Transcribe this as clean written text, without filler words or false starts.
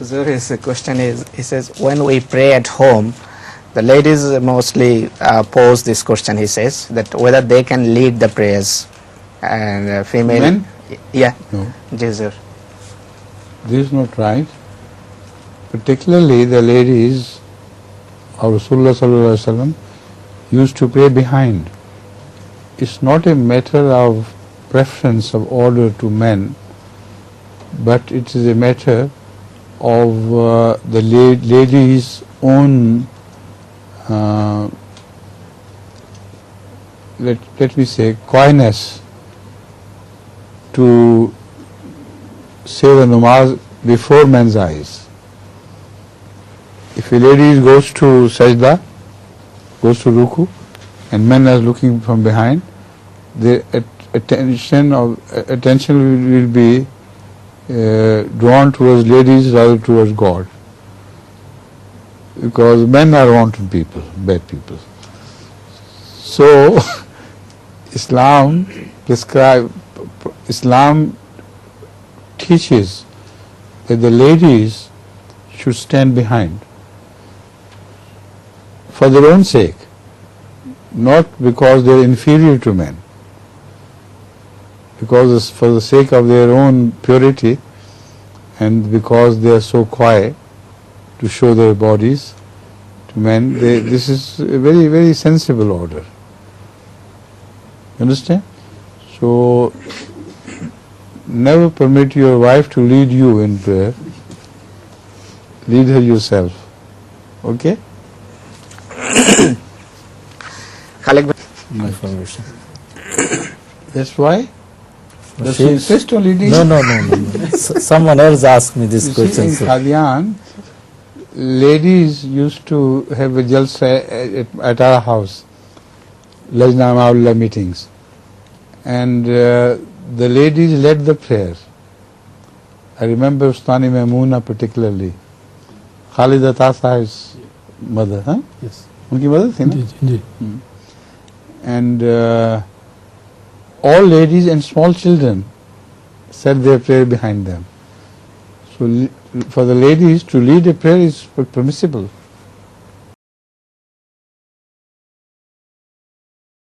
So his question is, he says, when we pray at home, the ladies mostly pose this question, he says, that whether they can lead the prayers, and female... Men? Yeah. No. Yes, sir. This is not right. Particularly the ladies of Rasulullah sallallahu alaihi wasallam used to pray behind. It's not a matter of preference of order to men, but it is a matter of the ladies' own, let me say, coyness to say the namaz before men's eyes. If a lady goes to sajda, goes to ruku, and men are looking from behind, their attention will be drawn towards ladies rather towards God, because men are wanton people, bad people. So Islam teaches that the ladies should stand behind for their own sake, not because they are inferior to men, because for the sake of their own purity, and because they are so quiet to show their bodies to men. This is a very, very sensible order. You understand? So never permit your wife to lead you in prayer. Lead her yourself. Okay? My information. That's why? Does she insist on leading? No. Someone else asked me this question. In Qadian, ladies used to have a jalsa at our house, lajnah meetings, and the ladies led the prayer. I remember Ustani Maimuna particularly, Khalida Tasa's mother, huh? Yes. Unki mother thi na? Indeed. And all ladies and small children said their prayer behind them. So for the ladies to lead a prayer is permissible.